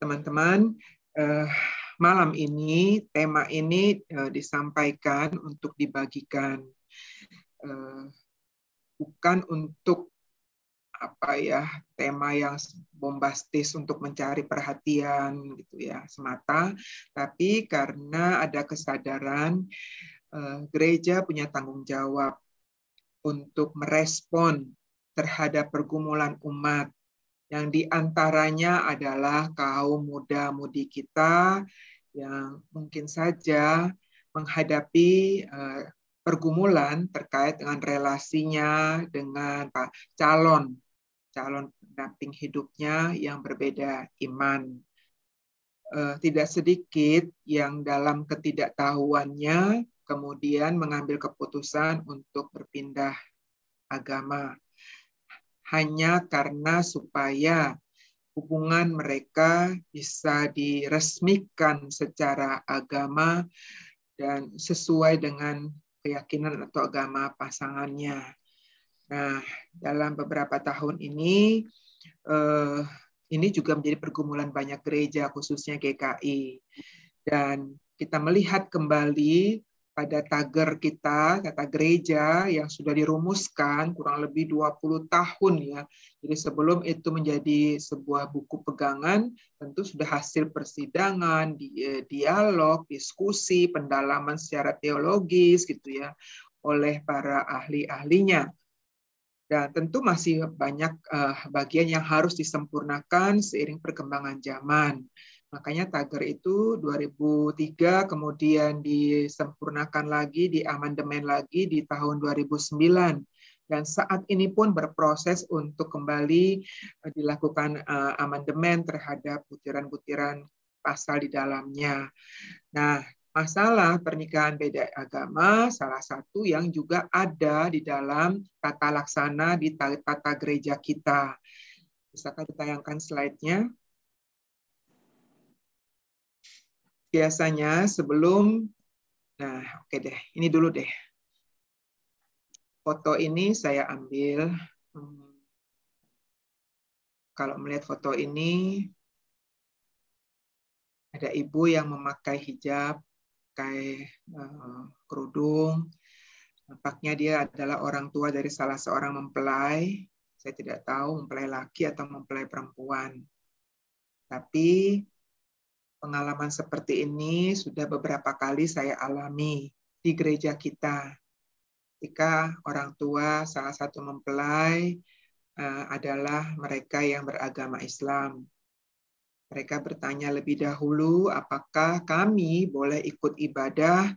teman-teman, malam ini tema ini disampaikan untuk dibagikan, bukan untuk tema yang bombastis untuk mencari perhatian gitu ya semata, tapi karena ada kesadaran gereja punya tanggung jawab untuk merespon terhadap pergumulan umat yang diantaranya adalah kaum muda-mudi kita yang mungkin saja menghadapi pergumulan terkait dengan relasinya dengan calon pendamping hidupnya yang berbeda iman. Tidak sedikit yang dalam ketidaktahuannya kemudian mengambil keputusan untuk berpindah agama hanya karena supaya hubungan mereka bisa diresmikan secara agama dan sesuai dengan keyakinan atau agama pasangannya. Nah, dalam beberapa tahun ini juga menjadi pergumulan banyak gereja, khususnya GKI. Dan kita melihat kembali pada tagar kita, kata gereja yang sudah dirumuskan kurang lebih 20 tahun ya. Jadi sebelum itu menjadi sebuah buku pegangan, tentu sudah hasil persidangan, dialog, diskusi, pendalaman secara teologis gitu ya oleh para ahli-ahlinya. Dan tentu masih banyak bagian yang harus disempurnakan seiring perkembangan zaman. Makanya tagar itu 2003 kemudian disempurnakan lagi, diamandemen lagi di tahun 2009. Dan saat ini pun berproses untuk kembali dilakukan amandemen terhadap butiran-butiran pasal di dalamnya. Nah, masalah pernikahan beda agama salah satu yang juga ada di dalam tata laksana di tata gereja kita. Bisakah ditayangkan slide-nya? Biasanya sebelum, oke deh, ini dulu deh. Foto ini saya ambil. Kalau melihat foto ini, ada ibu yang memakai hijab, pakai kerudung. Nampaknya dia adalah orang tua dari salah seorang mempelai. Saya tidak tahu mempelai laki atau mempelai perempuan. Tapi pengalaman seperti ini sudah beberapa kali saya alami di gereja kita. Ketika orang tua salah satu mempelai adalah mereka yang beragama Islam. Mereka bertanya lebih dahulu, apakah kami boleh ikut ibadah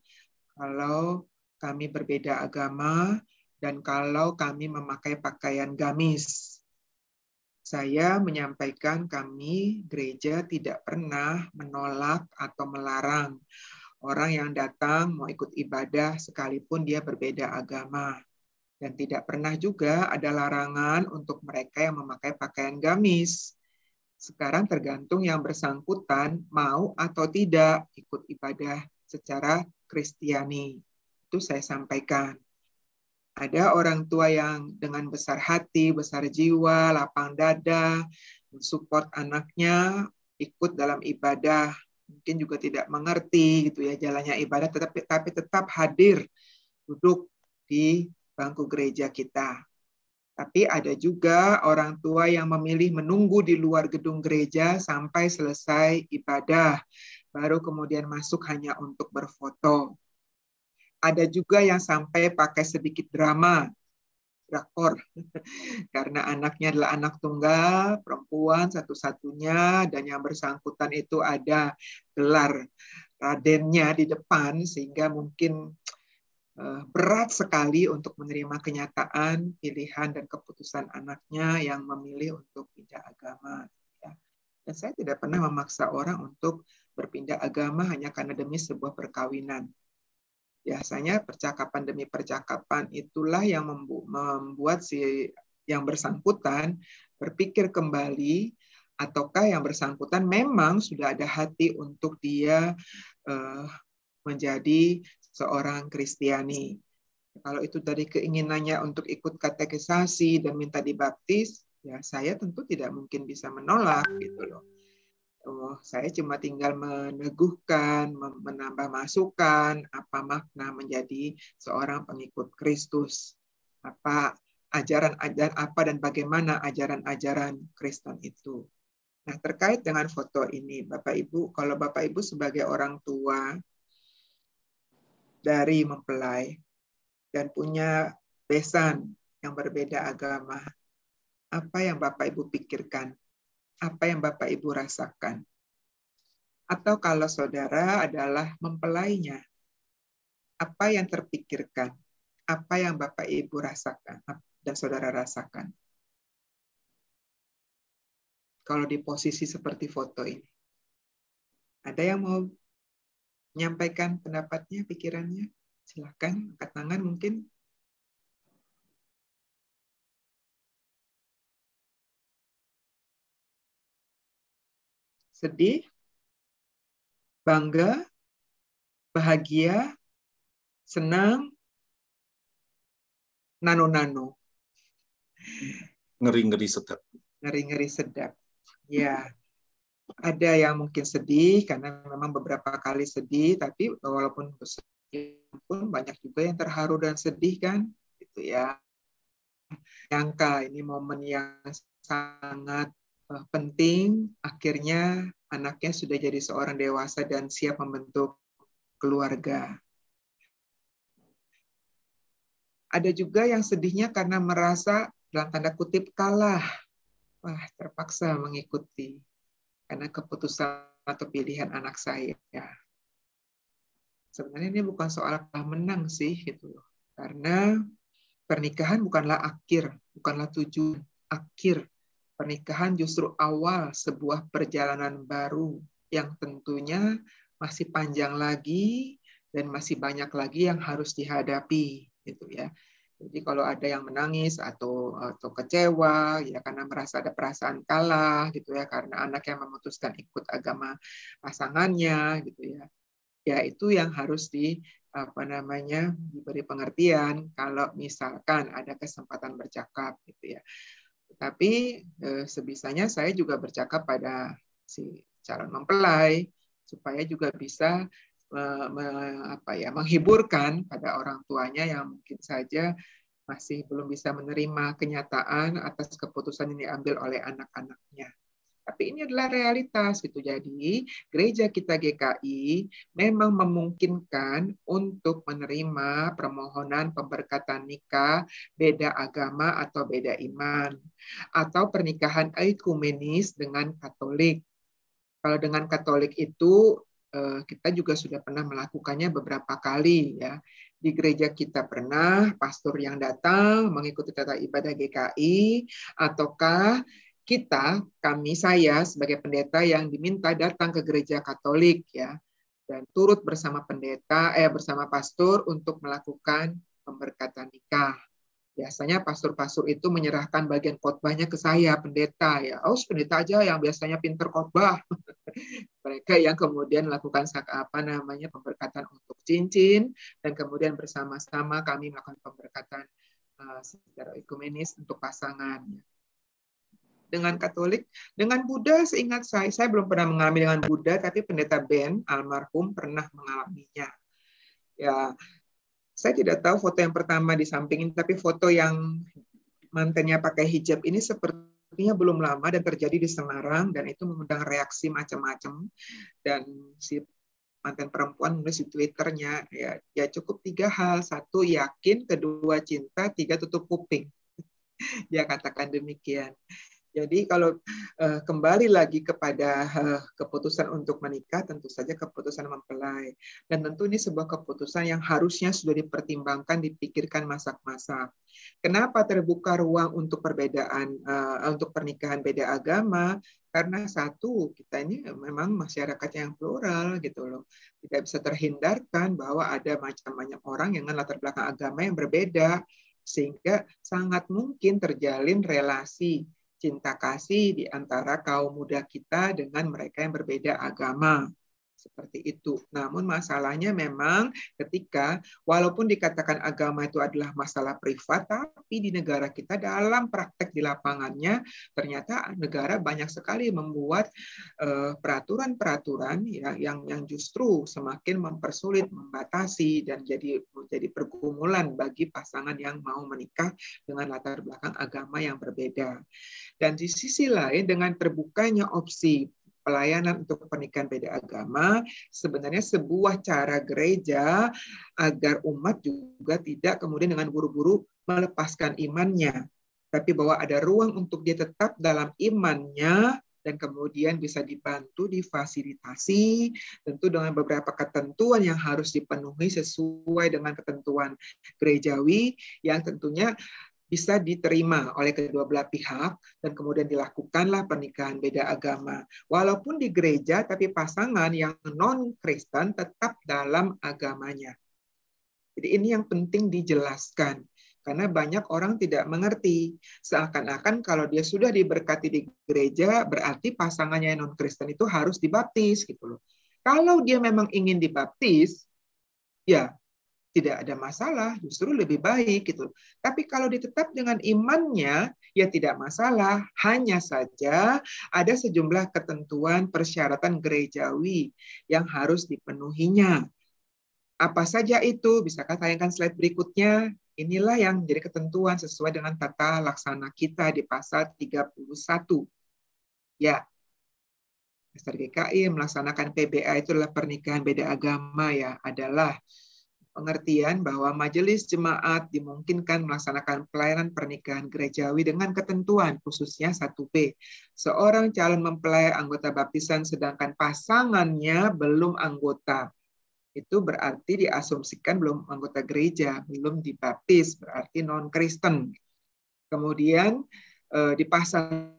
kalau kami berbeda agama dan kalau kami memakai pakaian gamis. Saya menyampaikan kami gereja tidak pernah menolak atau melarang orang yang datang mau ikut ibadah sekalipun dia berbeda agama. Dan tidak pernah juga ada larangan untuk mereka yang memakai pakaian gamis. Sekarang tergantung yang bersangkutan mau atau tidak ikut ibadah secara Kristiani. Itu saya sampaikan. Ada orang tua yang dengan besar hati, besar jiwa, lapang dada, mensupport anaknya ikut dalam ibadah. Mungkin juga tidak mengerti gitu ya jalannya ibadah, tapi tetap hadir duduk di bangku gereja kita. Tapi ada juga orang tua yang memilih menunggu di luar gedung gereja sampai selesai ibadah, baru kemudian masuk hanya untuk berfoto. Ada juga yang sampai pakai sedikit drama, drakor, karena anaknya adalah anak tunggal, perempuan satu-satunya, dan yang bersangkutan itu ada gelar radennya di depan, sehingga mungkin berat sekali untuk menerima kenyataan, pilihan, dan keputusan anaknya yang memilih untuk pindah agama. Dan saya tidak pernah memaksa orang untuk berpindah agama hanya karena demi sebuah perkawinan. Biasanya percakapan demi percakapan itulah yang membuat si yang bersangkutan berpikir kembali, ataukah yang bersangkutan memang sudah ada hati untuk dia menjadi seorang Kristiani. Kalau itu dari keinginannya untuk ikut katekisasi dan minta dibaptis, ya saya tentu tidak mungkin bisa menolak gitu loh. Saya cuma tinggal meneguhkan, menambah masukan, apa makna menjadi seorang pengikut Kristus. Apa ajaran-ajaran apa dan bagaimana ajaran-ajaran Kristen itu. Nah, terkait dengan foto ini, Bapak Ibu, kalau Bapak Ibu sebagai orang tua dari mempelai dan punya besan yang berbeda agama, apa yang Bapak Ibu pikirkan? Apa yang Bapak Ibu rasakan? Atau kalau saudara adalah mempelainya, apa yang terpikirkan? Apa yang Bapak Ibu rasakan dan saudara rasakan? Kalau di posisi seperti foto ini. Ada yang mau menyampaikan pendapatnya, pikirannya? Silakan, angkat tangan mungkin. Sedih, bangga, bahagia, senang, nano-nano. Ngeri-ngeri sedap. Ngeri-ngeri sedap. Ya, ada yang mungkin sedih karena memang beberapa kali sedih, tapi walaupun sedih pun banyak juga yang terharu dan sedih kan, gitu ya. Nyangka ini momen yang sangat penting, akhirnya anaknya sudah jadi seorang dewasa dan siap membentuk keluarga. Ada juga yang sedihnya karena merasa dalam tanda kutip kalah. Wah, terpaksa mengikuti karena keputusan atau pilihan anak saya. Sebenarnya ini bukan soal kalah menang sih gitu loh. Karena pernikahan bukanlah akhir, bukanlah tujuan akhir. Pernikahan justru awal sebuah perjalanan baru yang tentunya masih panjang lagi dan masih banyak lagi yang harus dihadapi gitu ya. Jadi kalau ada yang menangis atau kecewa ya karena merasa ada perasaan kalah gitu ya karena anak yang memutuskan ikut agama pasangannya gitu ya. Ya itu yang harus diberi pengertian kalau misalkan ada kesempatan bercakap gitu ya. Tapi sebisanya saya juga bercakap pada si calon mempelai supaya juga bisa menghiburkan pada orang tuanya yang mungkin saja masih belum bisa menerima kenyataan atas keputusan yang diambil oleh anak-anaknya. Tapi ini adalah realitas gitu. Jadi gereja kita GKI memang memungkinkan untuk menerima permohonan pemberkatan nikah beda agama atau beda iman atau pernikahan ekumenis dengan Katolik. Kalau dengan Katolik itu kita juga sudah pernah melakukannya beberapa kali ya. Di gereja kita pernah pastor yang datang mengikuti tata ibadah GKI ataukah saya sebagai pendeta yang diminta datang ke gereja Katolik ya dan turut bersama bersama pastor untuk melakukan pemberkatan nikah. Biasanya pastor-pastor itu menyerahkan bagian khotbahnya ke saya, pendeta ya. Pendeta aja yang biasanya pinter khotbah. Mereka yang kemudian melakukan pemberkatan untuk cincin dan kemudian bersama-sama kami melakukan pemberkatan secara ekumenis untuk pasangan. Dengan Katolik, dengan Buddha seingat saya belum pernah mengalami dengan Buddha, tapi pendeta Ben almarhum pernah mengalaminya. Ya, saya tidak tahu foto yang pertama di samping ini, tapi foto yang mantannya pakai hijab ini sepertinya belum lama dan terjadi di Semarang dan itu mengundang reaksi macam-macam. Dan si mantan perempuan menulis di Twitternya ya cukup 3 hal. 1 yakin, 2 cinta, 3 tutup kuping. Dia katakan demikian. Jadi kalau kembali lagi kepada keputusan untuk menikah, tentu saja keputusan mempelai. Dan tentu ini sebuah keputusan yang harusnya sudah dipertimbangkan, dipikirkan masak-masak. Kenapa terbuka ruang untuk perbedaan, untuk pernikahan beda agama? Karena satu, kita ini memang masyarakat yang plural gitu loh. Tidak bisa terhindarkan bahwa ada macam-macam orang yang dengan latar belakang agama yang berbeda. Sehingga sangat mungkin terjalin relasi cinta kasih di antara kaum muda kita dengan mereka yang berbeda agama. Seperti itu. Namun masalahnya memang ketika walaupun dikatakan agama itu adalah masalah privat, tapi di negara kita dalam praktek di lapangannya ternyata negara banyak sekali membuat peraturan-peraturan yang justru semakin mempersulit, membatasi dan menjadi pergumulan bagi pasangan yang mau menikah dengan latar belakang agama yang berbeda. Dan di sisi lain dengan terbukanya opsi pelayanan untuk pernikahan beda agama, sebenarnya sebuah cara gereja agar umat juga tidak kemudian dengan buru-buru melepaskan imannya, tapi bahwa ada ruang untuk dia tetap dalam imannya dan kemudian bisa dibantu, difasilitasi, tentu dengan beberapa ketentuan yang harus dipenuhi sesuai dengan ketentuan gerejawi yang tentunya bisa diterima oleh kedua belah pihak dan kemudian dilakukanlah pernikahan beda agama. Walaupun di gereja, tapi pasangan yang non-Kristen tetap dalam agamanya. Jadi ini yang penting dijelaskan. Karena banyak orang tidak mengerti. Seakan-akan kalau dia sudah diberkati di gereja, berarti pasangannya yang non-Kristen itu harus dibaptis gitu loh. Kalau dia memang ingin dibaptis, ya tidak ada masalah, justru lebih baik gitu. Tapi kalau ditetap dengan imannya, ya tidak masalah. Hanya saja ada sejumlah ketentuan persyaratan gerejawi yang harus dipenuhinya. Apa saja itu? Bisakah tayangkan slide berikutnya? Inilah yang menjadi ketentuan sesuai dengan tata laksana kita di pasal 31. Ya, Pastor GKI melaksanakan PBA itu adalah pernikahan beda agama ya, adalah pengertian bahwa majelis jemaat dimungkinkan melaksanakan pelayanan pernikahan gerejawi dengan ketentuan, khususnya 1B. Seorang calon mempelai anggota baptisan sedangkan pasangannya belum anggota. Itu berarti diasumsikan belum anggota gereja, belum dibaptis, berarti non-Kristen. Kemudian di pasal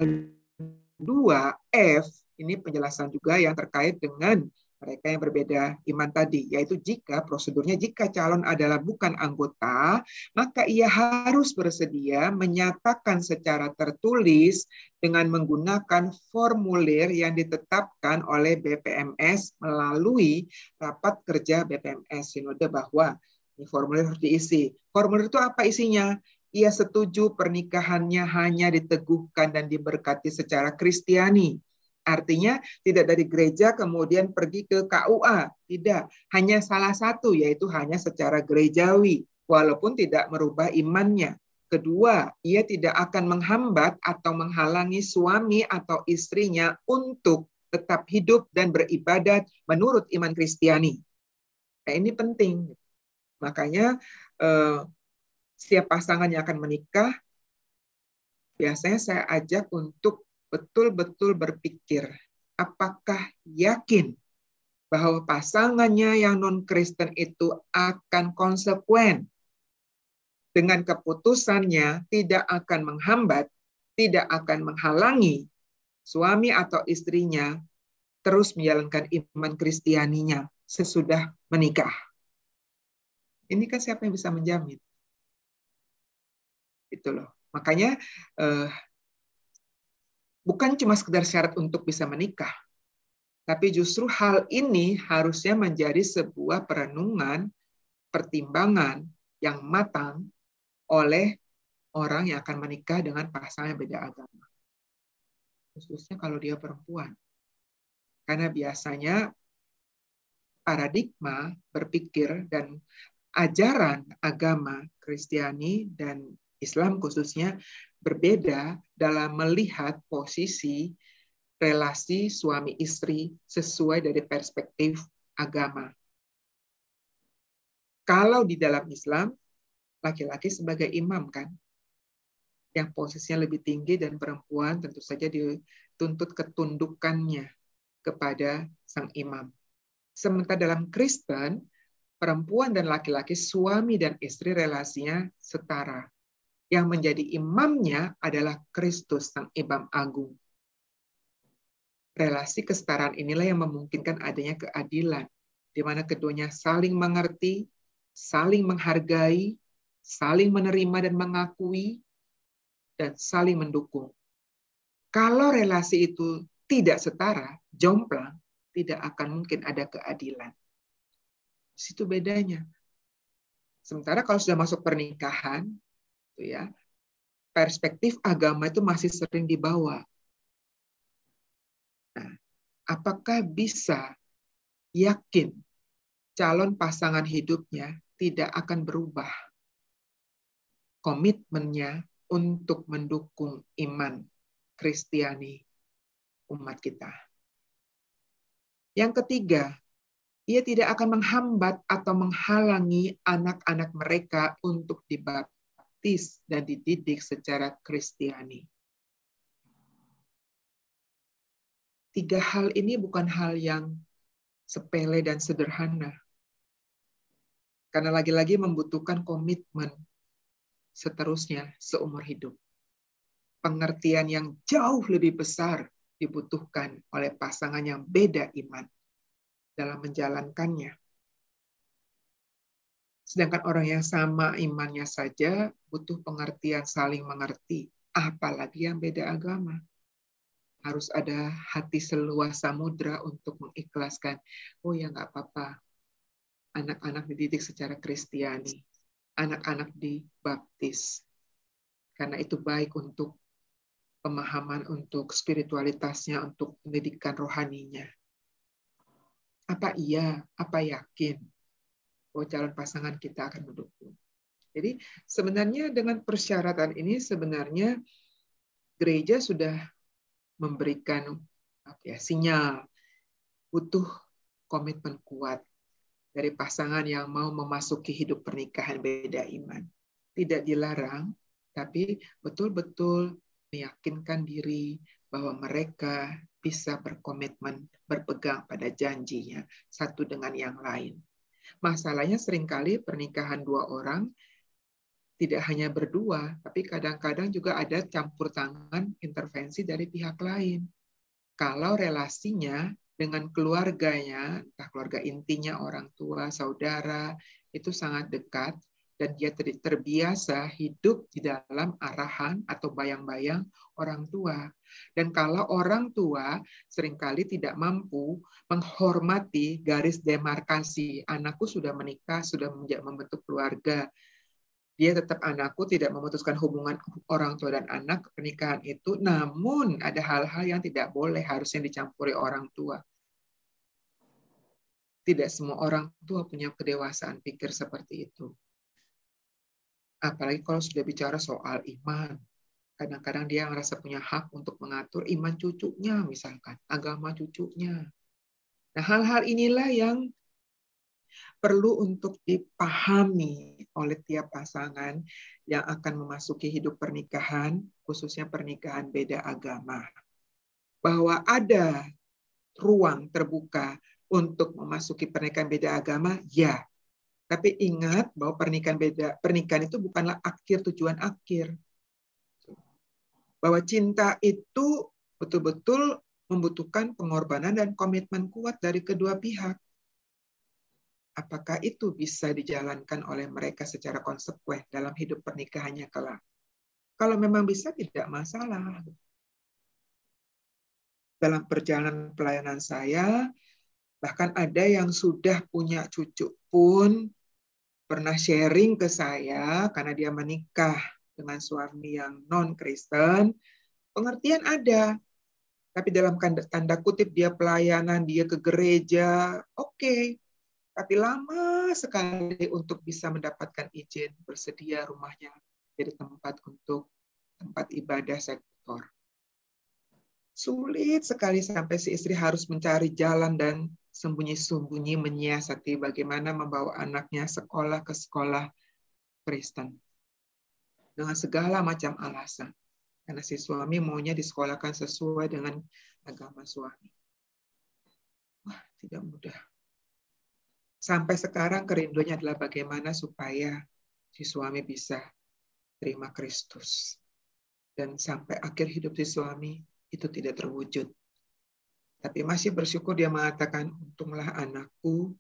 2F, ini penjelasan juga yang terkait dengan mereka yang berbeda iman tadi, yaitu jika prosedurnya jika calon adalah bukan anggota, maka ia harus bersedia menyatakan secara tertulis dengan menggunakan formulir yang ditetapkan oleh BPMS melalui rapat kerja BPMS Sinode bahwa ini formulir harus diisi. Formulir itu apa isinya? Ia setuju pernikahannya hanya diteguhkan dan diberkati secara Kristiani. Artinya tidak dari gereja kemudian pergi ke KUA. Tidak, hanya salah satu, yaitu hanya secara gerejawi, walaupun tidak merubah imannya. Kedua, ia tidak akan menghambat atau menghalangi suami atau istrinya untuk tetap hidup dan beribadat menurut iman Kristiani. Nah, ini penting. Makanya setiap pasangan yang akan menikah, biasanya saya ajak untuk betul-betul berpikir, apakah yakin bahwa pasangannya yang non-Kristen itu akan konsekuen dengan keputusannya, tidak akan menghambat, tidak akan menghalangi suami atau istrinya terus menjalankan iman Kristianinya sesudah menikah. Ini kan siapa yang bisa menjamin? Itu loh. Makanya bukan cuma sekedar syarat untuk bisa menikah, tapi justru hal ini harusnya menjadi sebuah perenungan, pertimbangan yang matang oleh orang yang akan menikah dengan pasangan yang beda agama. Khususnya kalau dia perempuan. Karena biasanya paradigma berpikir dan ajaran agama Kristiani dan Islam khususnya berbeda dalam melihat posisi relasi suami istri sesuai dari perspektif agama. Kalau di dalam Islam, laki-laki sebagai imam kan, yang posisinya lebih tinggi dan perempuan tentu saja dituntut ketundukannya kepada sang imam. Sementara dalam Kristen, perempuan dan laki-laki, suami dan istri relasinya setara. Yang menjadi imamnya adalah Kristus, sang imam agung. Relasi kesetaraan inilah yang memungkinkan adanya keadilan, di mana keduanya saling mengerti, saling menghargai, saling menerima dan mengakui, dan saling mendukung. Kalau relasi itu tidak setara, jomplang, tidak akan mungkin ada keadilan. Di situ bedanya. Sementara kalau sudah masuk pernikahan, itu ya, perspektif agama itu masih sering dibawa. Nah, apakah bisa yakin calon pasangan hidupnya tidak akan berubah komitmennya untuk mendukung iman Kristiani umat kita? Yang ketiga, ia tidak akan menghambat atau menghalangi anak-anak mereka untuk dibaptis dan dididik secara Kristiani. Tiga hal ini bukan hal yang sepele dan sederhana. Karena lagi-lagi membutuhkan komitmen seterusnya seumur hidup. Pengertian yang jauh lebih besar dibutuhkan oleh pasangan yang beda iman dalam menjalankannya. Sedangkan orang yang sama imannya saja butuh pengertian saling mengerti, apalagi yang beda agama. Harus ada hati seluas samudra untuk mengikhlaskan, oh ya nggak apa-apa, anak-anak dididik secara Kristiani, anak-anak dibaptis, karena itu baik untuk pemahaman, untuk spiritualitasnya, untuk pendidikan rohaninya. Apa iya, apa yakin bahwa calon pasangan kita akan mendukung? Jadi sebenarnya dengan persyaratan ini sebenarnya gereja sudah memberikan sinyal butuh komitmen kuat dari pasangan yang mau memasuki hidup pernikahan beda iman. Tidak dilarang, tapi betul-betul meyakinkan diri bahwa mereka bisa berkomitmen, berpegang pada janjinya satu dengan yang lain. Masalahnya seringkali pernikahan dua orang tidak hanya berdua, tapi kadang-kadang juga ada campur tangan intervensi dari pihak lain. Kalau relasinya dengan keluarganya, entah keluarga intinya, orang tua, saudara, itu sangat dekat, dan dia terbiasa hidup di dalam arahan atau bayang-bayang orang tua. Dan kalau orang tua seringkali tidak mampu menghormati garis demarkasi, anakku sudah menikah, sudah membentuk keluarga, dia tetap anakku, tidak memutuskan hubungan orang tua dan anak, pernikahan itu, namun ada hal-hal yang tidak boleh harusnya dicampuri orang tua. Tidak semua orang tua punya kedewasaan pikir seperti itu. Apalagi kalau sudah bicara soal iman. Kadang-kadang dia merasa punya hak untuk mengatur iman cucunya, misalkan, agama cucunya. Nah, hal-hal inilah yang perlu untuk dipahami oleh tiap pasangan yang akan memasuki hidup pernikahan, khususnya pernikahan beda agama. Bahwa ada ruang terbuka untuk memasuki pernikahan beda agama, ya. Tapi ingat bahwa pernikahan itu bukanlah tujuan akhir. Bahwa cinta itu betul-betul membutuhkan pengorbanan dan komitmen kuat dari kedua pihak. Apakah itu bisa dijalankan oleh mereka secara konsekuen dalam hidup pernikahannya kelak? Kalau memang bisa, tidak masalah. Dalam perjalanan pelayanan saya, bahkan ada yang sudah punya cucu pun pernah sharing ke saya karena dia menikah dengan suami yang non-Kristen. Pengertian ada, tapi dalam tanda kutip dia pelayanan, dia ke gereja, oke. Tapi lama sekali untuk bisa mendapatkan izin bersedia rumahnya jadi tempat ibadah sektor. Sulit sekali sampai si istri harus mencari jalan dan sembunyi-sembunyi menyiasati bagaimana membawa anaknya sekolah ke sekolah Kristen. Dengan segala macam alasan. Karena si suami maunya disekolahkan sesuai dengan agama suami. Wah, tidak mudah. Sampai sekarang kerinduannya adalah bagaimana supaya si suami bisa terima Kristus. Dan sampai akhir hidup si suami itu tidak terwujud. Tapi masih bersyukur dia mengatakan, untunglah anakku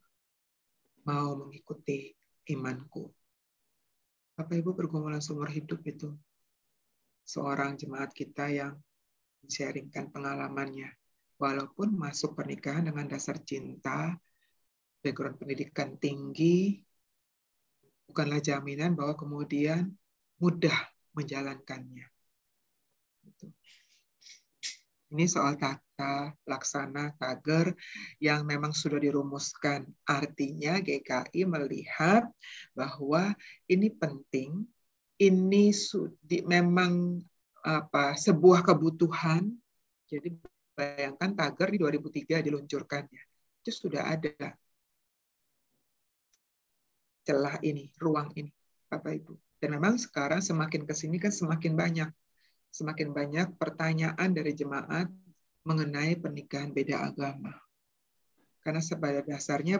mau mengikuti imanku. Bapak Ibu, pergumulan seumur hidup itu seorang jemaat kita yang men-sharingkan pengalamannya. walaupun masuk pernikahan dengan dasar cinta, background pendidikan tinggi, bukanlah jaminan bahwa kemudian mudah menjalankannya. Ini soal tata laksana tager yang memang sudah dirumuskan. Artinya GKI melihat bahwa ini penting, ini memang sebuah kebutuhan. Jadi bayangkan tager di 2003 diluncurkannya. Itu sudah ada celah ini, ruang ini, Bapak Ibu. Dan memang sekarang semakin ke sini kan semakin banyak pertanyaan dari jemaat mengenai pernikahan beda agama. Karena pada dasarnya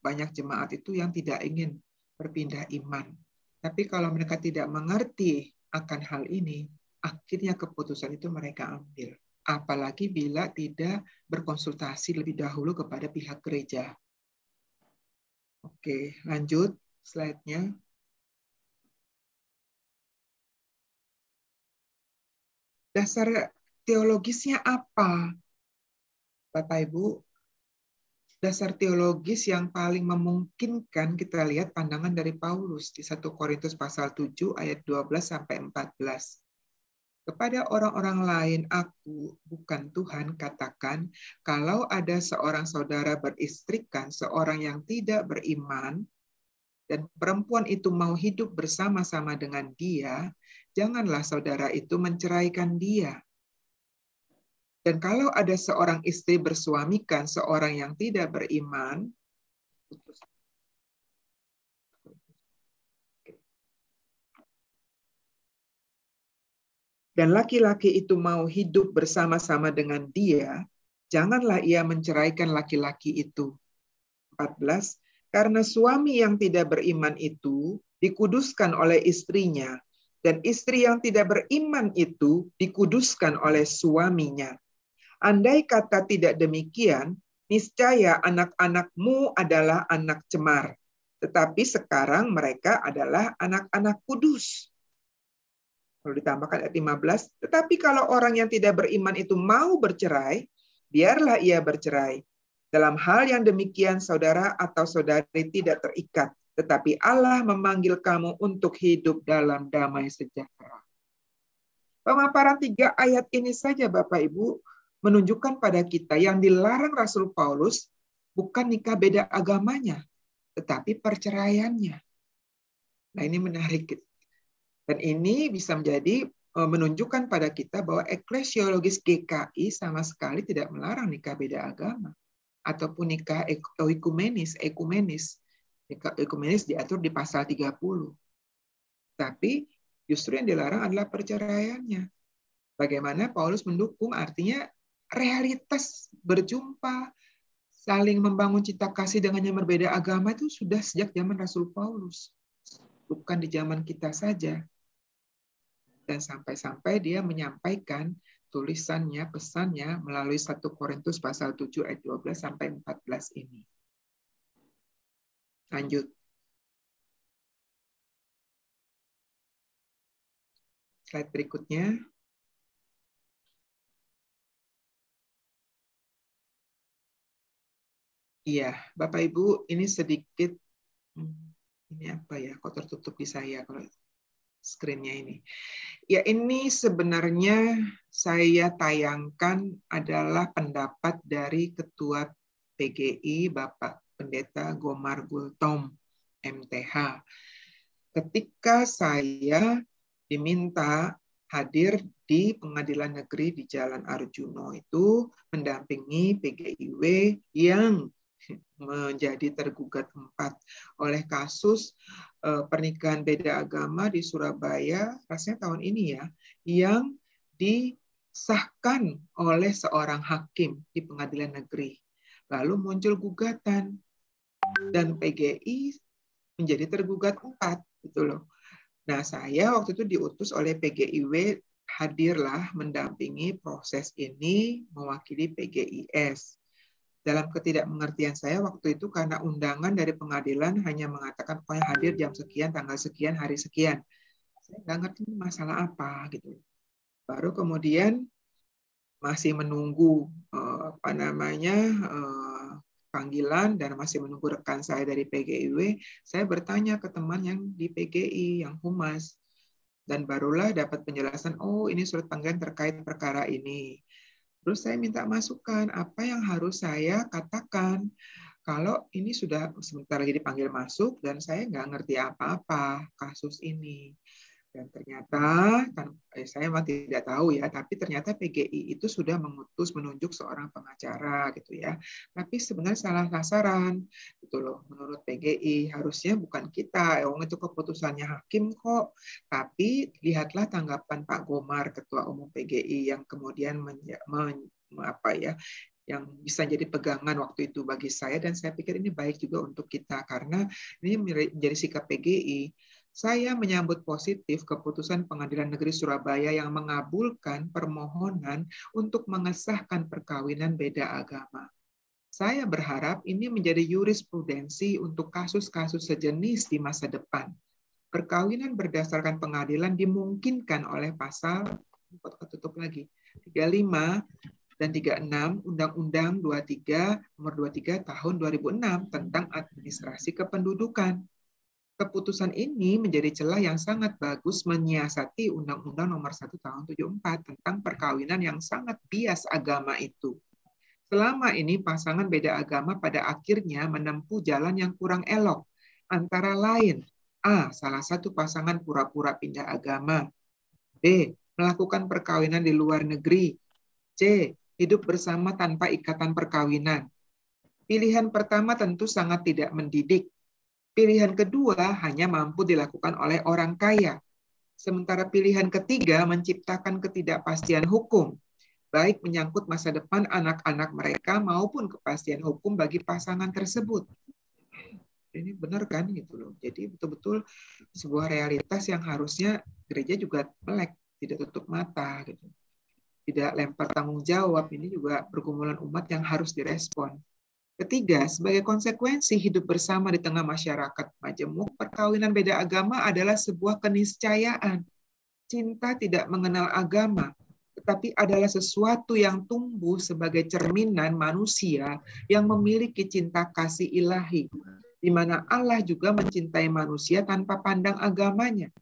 banyak jemaat itu yang tidak ingin berpindah iman. Tapi kalau mereka tidak mengerti akan hal ini, akhirnya keputusan itu mereka ambil. Apalagi bila tidak berkonsultasi lebih dahulu kepada pihak gereja. Oke, lanjut slide-nya. Dasar teologisnya apa? Bapak Ibu, dasar teologis yang paling memungkinkan kita lihat pandangan dari Paulus di 1 Korintus pasal 7 ayat 12 sampai 14. Kepada orang-orang lain aku, bukan Tuhan, katakan, kalau ada seorang saudara beristrikan seorang yang tidak beriman, dan perempuan itu mau hidup bersama-sama dengan dia, janganlah saudara itu menceraikan dia. Dan kalau ada seorang istri bersuamikan seorang yang tidak beriman, dan laki-laki itu mau hidup bersama-sama dengan dia, janganlah ia menceraikan laki-laki itu. 14. Karena suami yang tidak beriman itu dikuduskan oleh istrinya, dan istri yang tidak beriman itu dikuduskan oleh suaminya. Andai kata tidak demikian, niscaya anak-anakmu adalah anak cemar. Tetapi sekarang mereka adalah anak-anak kudus. Lalu ditambahkan ayat 15, tetapi kalau orang yang tidak beriman itu mau bercerai, biarlah ia bercerai. Dalam hal yang demikian, saudara atau saudari tidak terikat, tetapi Allah memanggil kamu untuk hidup dalam damai sejahtera. Pemaparan 3 ayat ini saja, Bapak Ibu, menunjukkan pada kita yang dilarang Rasul Paulus bukan nikah beda agamanya, tetapi perceraiannya. Nah, ini menarik. Dan ini bisa menjadi menunjukkan pada kita bahwa eklesiologis GKI sama sekali tidak melarang nikah beda agama ataupun nikah ekumenis. Nikah ekumenis diatur di pasal 30. Tapi justru yang dilarang adalah perceraiannya. Bagaimana Paulus mendukung, artinya realitas berjumpa, saling membangun cita kasih dengan yang berbeda agama itu sudah sejak zaman Rasul Paulus. Bukan di zaman kita saja. Dan sampai-sampai dia menyampaikan tulisannya, pesannya melalui 1 Korintus pasal 7 ayat 12 sampai 14 ini. Lanjut. Slide berikutnya. Iya, Bapak Ibu, ini sedikit, ini apa ya, kok tertutup di saya kalau screen-nya ini. Ya, ini sebenarnya saya tayangkan adalah pendapat dari Ketua PGI, Bapak Pendeta Gomar Gultom, MTH. Ketika saya diminta hadir di Pengadilan Negeri di Jalan Arjuno itu mendampingi PGIW yang menjadi tergugat 4 oleh kasus pernikahan beda agama di Surabaya, rasanya tahun ini ya, yang disahkan oleh seorang hakim di pengadilan negeri. Lalu muncul gugatan dan PGI menjadi tergugat 4, gitu loh. Nah, saya waktu itu diutus oleh PGIW hadirlah mendampingi proses ini mewakili PGIS. Dalam ketidakmengertian saya waktu itu karena undangan dari pengadilan hanya mengatakan pokoknya hadir jam sekian, tanggal sekian, hari sekian. Saya nggak ngerti masalah apa gitu. Baru kemudian masih menunggu panggilan dan masih menunggu rekan saya dari PGIW, saya bertanya ke teman yang di PGI, yang humas. Dan barulah dapat penjelasan, oh ini surat panggilan terkait perkara ini. Terus saya minta masukan, apa yang harus saya katakan kalau ini sudah sebentar lagi dipanggil masuk dan saya nggak ngerti apa-apa kasus ini. Dan ternyata, saya memang tidak tahu ya, tapi ternyata PGI itu sudah menunjuk seorang pengacara gitu ya. Tapi sebenarnya salah sasaran gitu loh. Menurut PGI harusnya bukan kita, itu keputusannya hakim kok. Tapi lihatlah tanggapan Pak Gomar, Ketua Umum PGI yang kemudian yang bisa jadi pegangan waktu itu bagi saya, dan saya pikir ini baik juga untuk kita karena ini menjadi sikap PGI. Saya menyambut positif keputusan Pengadilan Negeri Surabaya yang mengabulkan permohonan untuk mengesahkan perkawinan beda agama. Saya berharap ini menjadi jurisprudensi untuk kasus-kasus sejenis di masa depan. Perkawinan berdasarkan pengadilan dimungkinkan oleh pasal 35 dan 36 Undang-Undang 23 Nomor 23 Tahun 2006 tentang Administrasi Kependudukan. Keputusan ini menjadi celah yang sangat bagus menyiasati Undang-Undang Nomor 1 Tahun 74 tentang perkawinan yang sangat bias agama itu. Selama ini pasangan beda agama pada akhirnya menempuh jalan yang kurang elok, antara lain A. Salah satu pasangan pura-pura pindah agama, B. Melakukan perkawinan di luar negeri, C. Hidup bersama tanpa ikatan perkawinan. Pilihan pertama tentu sangat tidak mendidik. Pilihan kedua hanya mampu dilakukan oleh orang kaya. Sementara pilihan ketiga menciptakan ketidakpastian hukum, baik menyangkut masa depan anak-anak mereka maupun kepastian hukum bagi pasangan tersebut. Ini benar kan gitu loh. Jadi betul-betul sebuah realitas yang harusnya gereja juga melek, tidak tutup mata gitu. Tidak lempar tanggung jawab, ini juga pergumulan umat yang harus direspon. Ketiga, sebagai konsekuensi hidup bersama di tengah masyarakat majemuk, perkawinan beda agama adalah sebuah keniscayaan. Cinta tidak mengenal agama, tetapi adalah sesuatu yang tumbuh sebagai cerminan manusia yang memiliki cinta kasih ilahi, di mana Allah juga mencintai manusia tanpa pandang agamanya.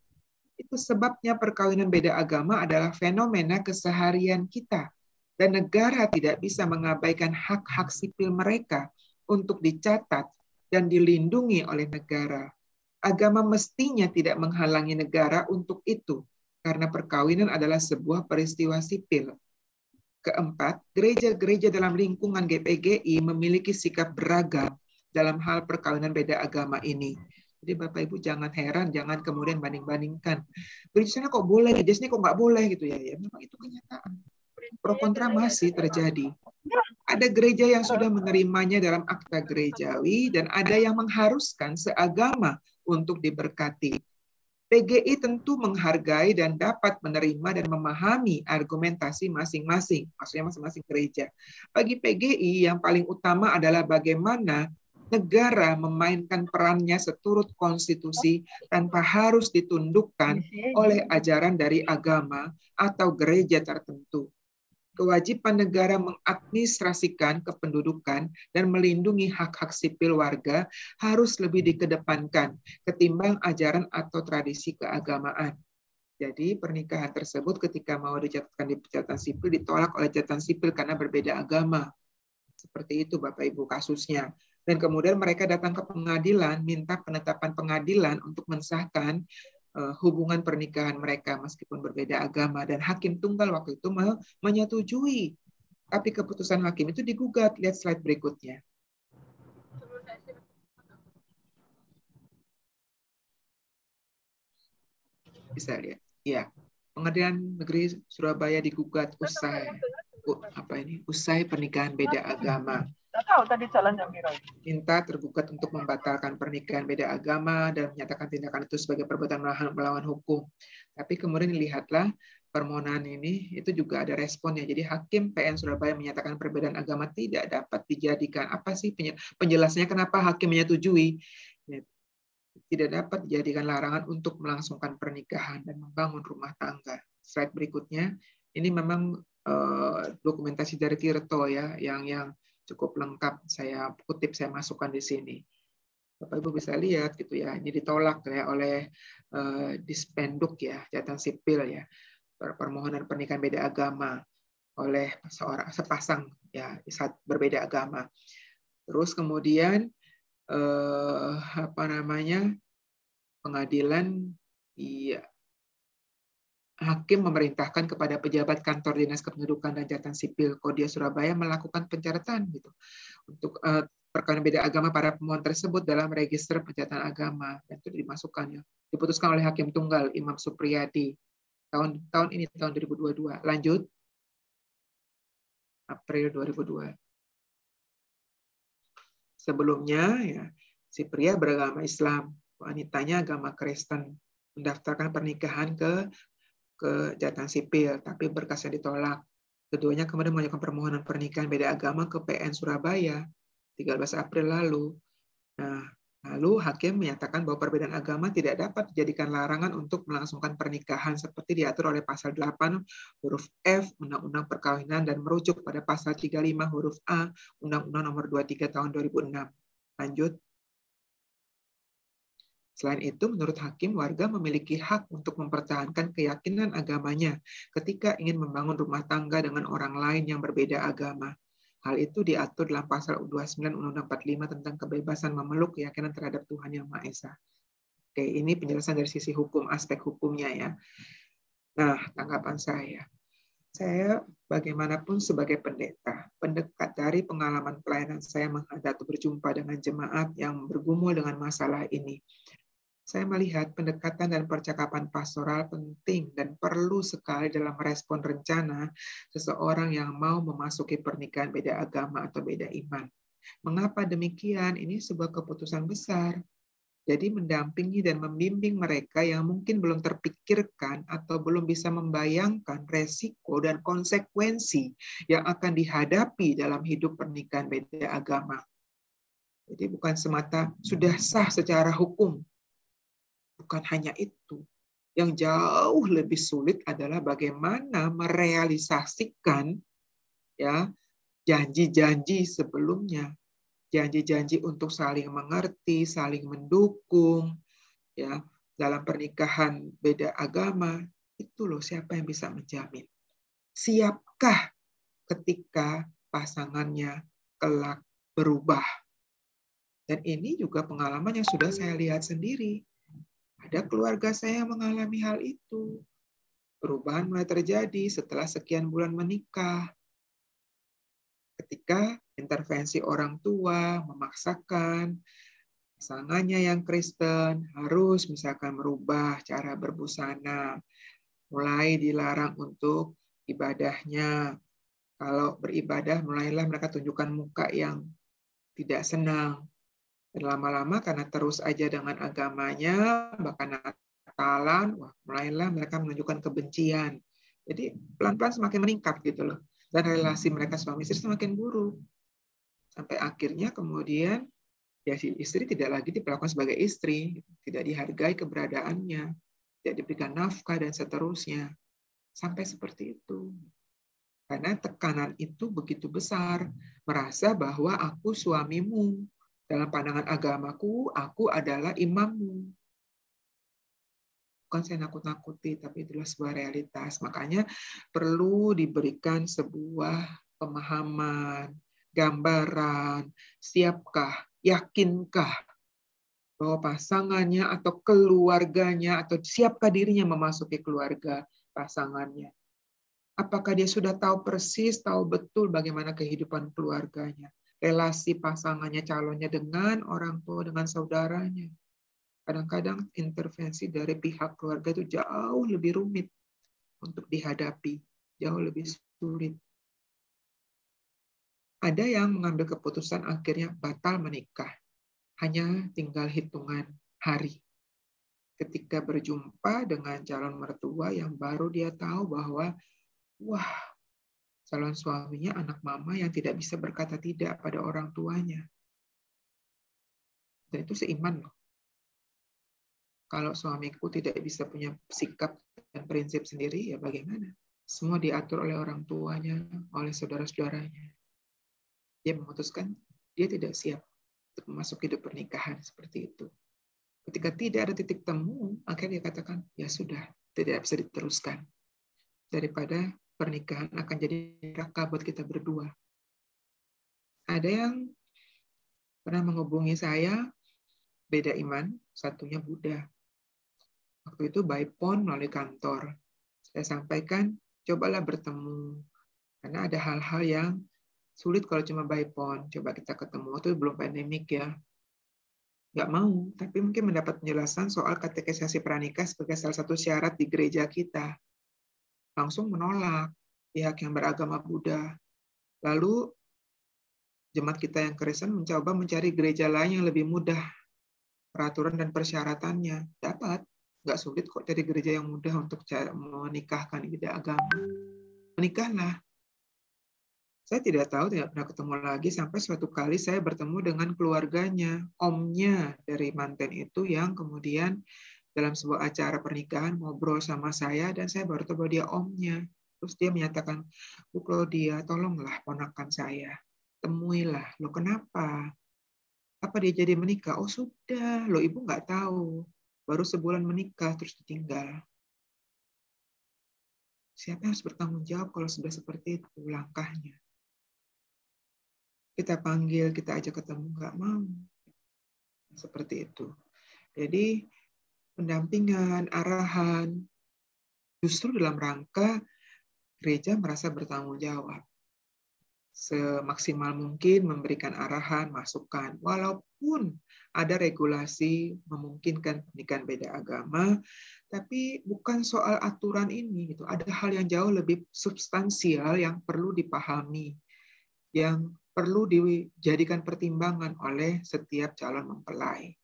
Itu sebabnya perkawinan beda agama adalah fenomena keseharian kita. Dan negara tidak bisa mengabaikan hak-hak sipil mereka untuk dicatat dan dilindungi oleh negara. Agama mestinya tidak menghalangi negara untuk itu, karena perkawinan adalah sebuah peristiwa sipil. Keempat, gereja-gereja dalam lingkungan GPGI memiliki sikap beragam dalam hal perkawinan beda agama ini. Jadi Bapak Ibu jangan heran, jangan kemudian banding-bandingkan. Gereja sana kok boleh, gereja sini kok nggak boleh gitu ya. Ya memang itu kenyataan. Pro kontra masih terjadi. Ada gereja yang sudah menerimanya dalam akta gerejawi dan ada yang mengharuskan seagama untuk diberkati. PGI tentu menghargai dan dapat menerima dan memahami argumentasi masing-masing, maksudnya masing-masing gereja. Bagi PGI yang paling utama adalah bagaimana negara memainkan perannya seturut konstitusi tanpa harus ditundukkan oleh ajaran dari agama atau gereja tertentu. Kewajiban negara mengadministrasikan kependudukan dan melindungi hak-hak sipil warga harus lebih dikedepankan ketimbang ajaran atau tradisi keagamaan. Jadi pernikahan tersebut ketika mau dicatatkan di catatan sipil ditolak oleh catatan sipil karena berbeda agama. Seperti itu Bapak Ibu kasusnya. Dan kemudian mereka datang ke pengadilan, minta penetapan pengadilan untuk mensahkan hubungan pernikahan mereka meskipun berbeda agama, dan hakim tunggal waktu itu menyetujui. Tapi keputusan hakim itu digugat. Lihat slide berikutnya. Bisa lihat. Ya, Pengadilan Negeri Surabaya digugat usai pernikahan beda agama. Minta tergugat untuk membatalkan pernikahan beda agama dan menyatakan tindakan itu sebagai perbuatan melawan hukum. Tapi kemudian lihatlah permohonan ini itu juga ada responnya. Jadi Hakim PN Surabaya menyatakan perbedaan agama tidak dapat dijadikan apa sih penjelasannya kenapa hakim menyetujui? Tidak dapat dijadikan larangan untuk melangsungkan pernikahan dan membangun rumah tangga. Slide berikutnya, ini memang dokumentasi dari Tirto ya, yang cukup lengkap saya kutip, saya masukkan di sini. Bapak Ibu bisa lihat gitu ya, ini ditolak ya oleh Dispenduk ya, Catatan Sipil ya, permohonan pernikahan beda agama oleh sepasang ya berbeda agama. Terus kemudian pengadilan hakim memerintahkan kepada pejabat kantor Dinas Kependudukan dan Catatan Sipil Kodia Surabaya melakukan pencatetan gitu untuk perkawinan beda agama para pemohon tersebut dalam register pencatatan agama, dan itu dimasukkan ya. Diputuskan oleh Hakim Tunggal Imam Supriyadi tahun ini, tahun 2022. Lanjut. April 2002. Sebelumnya ya, si pria beragama Islam, wanitanya agama Kristen, mendaftarkan pernikahan ke Catatan Sipil, tapi berkasnya ditolak. Keduanya kemudian mengajukan permohonan pernikahan beda agama ke PN Surabaya 13 April lalu. Nah, lalu hakim menyatakan bahwa perbedaan agama tidak dapat dijadikan larangan untuk melangsungkan pernikahan seperti diatur oleh pasal 8 huruf F Undang-Undang Perkawinan dan merujuk pada pasal 35 huruf A Undang-Undang Nomor 23 tahun 2006. Lanjut. Selain itu, menurut hakim, warga memiliki hak untuk mempertahankan keyakinan agamanya ketika ingin membangun rumah tangga dengan orang lain yang berbeda agama. Hal itu diatur dalam pasal 29 Undang-Undang 45 tentang kebebasan memeluk keyakinan terhadap Tuhan Yang Maha Esa. Oke, ini penjelasan dari sisi hukum, aspek hukumnya ya. Nah, tanggapan saya bagaimanapun sebagai pendeta, pendekat dari pengalaman pelayanan saya menghadapi berjumpa dengan jemaat yang bergumul dengan masalah ini. Saya melihat pendekatan dan percakapan pastoral penting dan perlu sekali dalam merespon rencana seseorang yang mau memasuki pernikahan beda agama atau beda iman. Mengapa demikian? Ini sebuah keputusan besar. Jadi mendampingi dan membimbing mereka yang mungkin belum terpikirkan atau belum bisa membayangkan resiko dan konsekuensi yang akan dihadapi dalam hidup pernikahan beda agama. Jadi bukan semata sudah sah secara hukum. Bukan hanya itu. Yang jauh lebih sulit adalah bagaimana merealisasikan ya janji-janji sebelumnya. Janji-janji untuk saling mengerti, saling mendukung ya dalam pernikahan beda agama. Itu loh siapa yang bisa menjamin. Siapkah ketika pasangannya kelak berubah? Dan ini juga pengalaman yang sudah saya lihat sendiri. Ada keluarga saya yang mengalami hal itu. Perubahan mulai terjadi setelah sekian bulan menikah. Ketika intervensi orang tua memaksakan pasangannya yang Kristen harus misalkan merubah cara berbusana. Mulai dilarang untuk ibadahnya. Kalau beribadah, mulailah mereka tunjukkan muka yang tidak senang. Dan lama-lama karena terus aja dengan agamanya, bahkan Natalan, wah, mulailah mereka menunjukkan kebencian. Jadi pelan-pelan semakin meningkat gitu loh. Dan relasi mereka suami istri semakin buruk. Sampai akhirnya kemudian ya si istri tidak lagi diperlakukan sebagai istri, tidak dihargai keberadaannya, tidak diberikan nafkah dan seterusnya. Sampai seperti itu. Karena tekanan itu begitu besar, merasa bahwa aku suamimu. Dalam pandangan agamaku, aku adalah imammu. Bukan saya nakut-nakuti, tapi itulah sebuah realitas. Makanya perlu diberikan sebuah pemahaman, gambaran, siapkah, yakinkah bahwa pasangannya atau keluarganya, atau siapkah dirinya memasuki keluarga pasangannya. Apakah dia sudah tahu persis, tahu betul bagaimana kehidupan keluarganya. Relasi pasangannya, calonnya dengan orang tua, dengan saudaranya. Kadang-kadang intervensi dari pihak keluarga itu jauh lebih rumit untuk dihadapi, jauh lebih sulit. Ada yang mengambil keputusan akhirnya batal menikah, hanya tinggal hitungan hari. Ketika berjumpa dengan calon mertua yang baru dia tahu bahwa, wah, calon suaminya anak mama yang tidak bisa berkata tidak pada orang tuanya. Dan itu seiman loh. Kalau suamiku tidak bisa punya sikap dan prinsip sendiri, ya bagaimana? Semua diatur oleh orang tuanya, oleh saudara-saudaranya. Dia memutuskan dia tidak siap untuk masuk hidup pernikahan seperti itu. Ketika tidak ada titik temu, akhirnya dia katakan, ya sudah, tidak bisa diteruskan. Daripada pernikahan akan jadi neraka buat kita berdua. Ada yang pernah menghubungi saya, beda iman, satunya Buddha. Waktu itu by phone melalui kantor. Saya sampaikan, cobalah bertemu. Karena ada hal-hal yang sulit kalau cuma by phone. Coba kita ketemu, itu belum pandemik ya. Nggak mau, tapi mungkin mendapat penjelasan soal katekisasi pranikah sebagai salah satu syarat di gereja kita. Langsung menolak pihak yang beragama Buddha. Lalu jemaat kita yang Kristen mencoba mencari gereja lain yang lebih mudah peraturan dan persyaratannya. Dapat, nggak sulit kok cari gereja yang mudah untuk menikahkan beda agama. Menikahlah. Saya tidak tahu, tidak pernah ketemu lagi sampai suatu kali saya bertemu dengan keluarganya, omnya dari manten itu yang kemudian dalam sebuah acara pernikahan ngobrol sama saya dan saya baru tahu bahwa dia omnya. Terus dia menyatakan, Bu Claudia, tolonglah ponakan saya. Temuilah. Loh kenapa? Apa dia jadi menikah? Oh sudah, loh ibu nggak tahu. Baru sebulan menikah terus ditinggal. Siapa yang harus bertanggung jawab kalau sudah seperti itu langkahnya? Kita panggil, kita ajak ketemu, nggak mau. Seperti itu. Jadi pendampingan, arahan, justru dalam rangka gereja merasa bertanggung jawab. Semaksimal mungkin memberikan arahan, masukan. Walaupun ada regulasi memungkinkan pernikahan beda agama, tapi bukan soal aturan ini. Gitu. Ada hal yang jauh lebih substansial yang perlu dipahami, yang perlu dijadikan pertimbangan oleh setiap calon mempelai.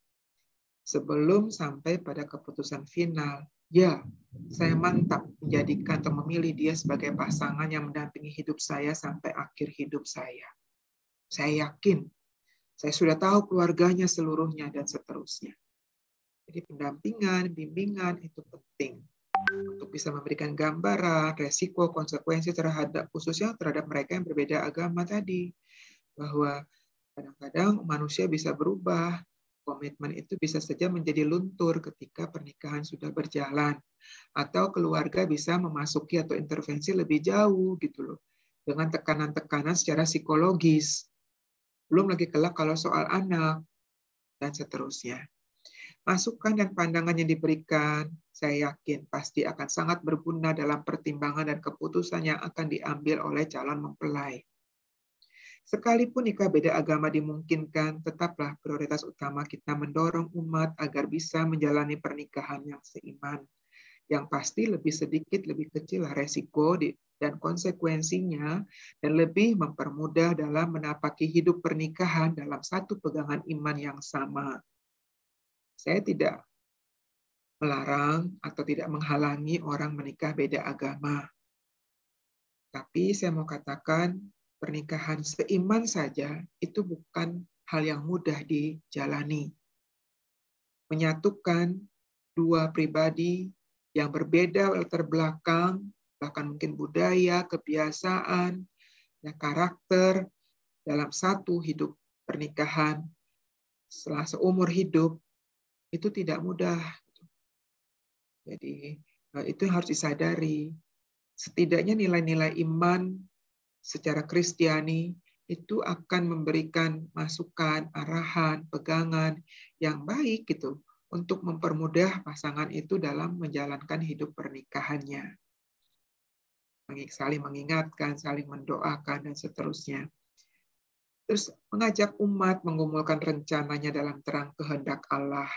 Sebelum sampai pada keputusan final, ya, saya mantap menjadikan atau memilih dia sebagai pasangan yang mendampingi hidup saya sampai akhir hidup saya. Saya yakin, saya sudah tahu keluarganya seluruhnya dan seterusnya. Jadi pendampingan, bimbingan itu penting untuk bisa memberikan gambaran, resiko, konsekuensi terhadap khususnya terhadap mereka yang berbeda agama tadi. Bahwa kadang-kadang manusia bisa berubah, komitmen itu bisa saja menjadi luntur ketika pernikahan sudah berjalan, atau keluarga bisa memasuki atau intervensi lebih jauh gitu loh, dengan tekanan-tekanan secara psikologis. Belum lagi kelak kalau soal anak dan seterusnya. Masukan dan pandangan yang diberikan, saya yakin pasti akan sangat berguna dalam pertimbangan dan keputusan yang akan diambil oleh calon mempelai. Sekalipun nikah beda agama dimungkinkan, tetaplah prioritas utama kita mendorong umat agar bisa menjalani pernikahan yang seiman. Yang pasti lebih sedikit, lebih kecil resiko dan konsekuensinya, dan lebih mempermudah dalam menapaki hidup pernikahan dalam satu pegangan iman yang sama. Saya tidak melarang atau tidak menghalangi orang menikah beda agama. Tapi saya mau katakan, pernikahan seiman saja itu bukan hal yang mudah dijalani. Menyatukan dua pribadi yang berbeda latar belakang, bahkan mungkin budaya, kebiasaan, ya, karakter dalam satu hidup pernikahan setelah seumur hidup itu tidak mudah. Jadi itu harus disadari. Setidaknya nilai-nilai iman secara Kristiani itu akan memberikan masukan, arahan, pegangan yang baik gitu untuk mempermudah pasangan itu dalam menjalankan hidup pernikahannya. Saling mengingatkan, saling mendoakan, dan seterusnya. Terus mengajak umat menggumulkan rencananya dalam terang kehendak Allah.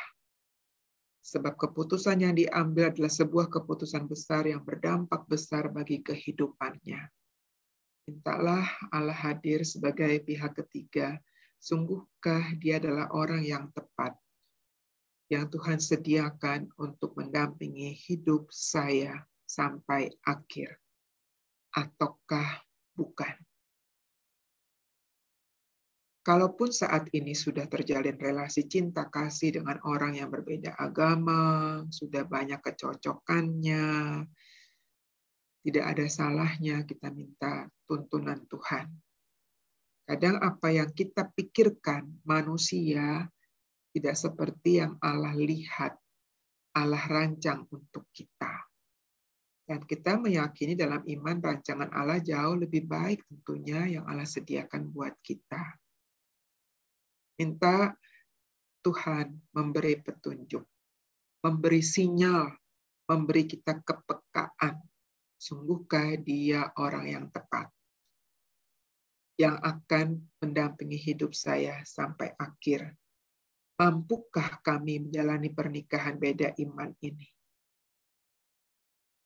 Sebab keputusan yang diambil adalah sebuah keputusan besar yang berdampak besar bagi kehidupannya. Mintalah Allah hadir sebagai pihak ketiga. Sungguhkah dia adalah orang yang tepat, yang Tuhan sediakan untuk mendampingi hidup saya sampai akhir, ataukah bukan? Kalaupun saat ini sudah terjalin relasi cinta kasih dengan orang yang berbeda agama, sudah banyak kecocokannya, tidak ada salahnya kita minta tuntunan Tuhan. Kadang apa yang kita pikirkan manusia tidak seperti yang Allah lihat, Allah rancang untuk kita. Dan kita meyakini dalam iman rancangan Allah jauh lebih baik tentunya yang Allah sediakan buat kita. Minta Tuhan memberi petunjuk, memberi sinyal, memberi kita kepekaan. Sungguhkah Dia orang yang tepat, yang akan mendampingi hidup saya sampai akhir? Mampukah kami menjalani pernikahan beda iman ini?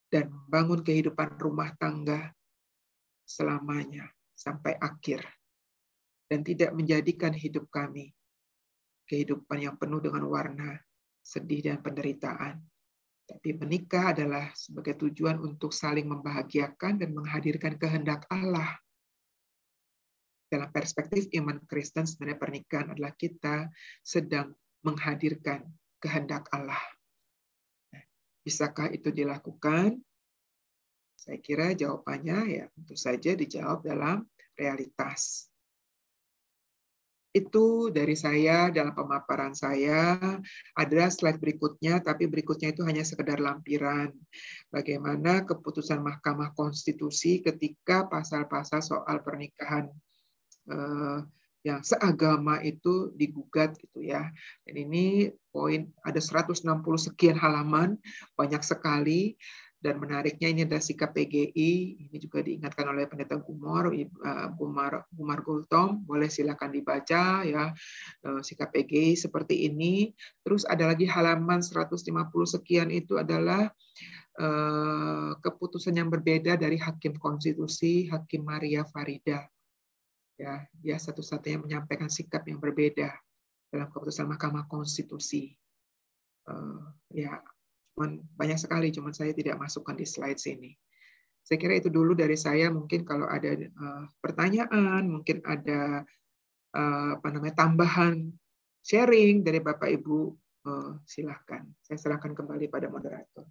Dan membangun kehidupan rumah tangga selamanya sampai akhir. Dan tidak menjadikan hidup kami kehidupan yang penuh dengan warna, sedih, dan penderitaan. Tapi menikah adalah sebagai tujuan untuk saling membahagiakan dan menghadirkan kehendak Allah. Dalam perspektif iman Kristen, sebenarnya pernikahan adalah kita sedang menghadirkan kehendak Allah. Bisakah itu dilakukan? Saya kira jawabannya ya tentu saja dijawab dalam realitas. Itu dari saya dalam pemaparan saya. Ada slide berikutnya, tapi berikutnya itu hanya sekedar lampiran. Bagaimana keputusan Mahkamah Konstitusi ketika pasal-pasal soal pernikahan yang seagama itu digugat gitu ya. Dan ini poin ada 160 sekian halaman, banyak sekali. Dan menariknya ini ada sikap PGI, ini juga diingatkan oleh Pendeta Gumar Gultom, boleh silakan dibaca ya, sikap PGI seperti ini. Terus ada lagi halaman 150 sekian itu adalah keputusan yang berbeda dari Hakim Konstitusi, Hakim Maria Farida. Ya, dia satu-satunya menyampaikan sikap yang berbeda dalam keputusan Mahkamah Konstitusi. Ya, banyak sekali, cuman saya tidak masukkan di slide sini. Saya kira itu dulu dari saya. Mungkin kalau ada pertanyaan, mungkin ada tambahan sharing dari Bapak Ibu, silahkan. Saya serahkan kembali pada moderator.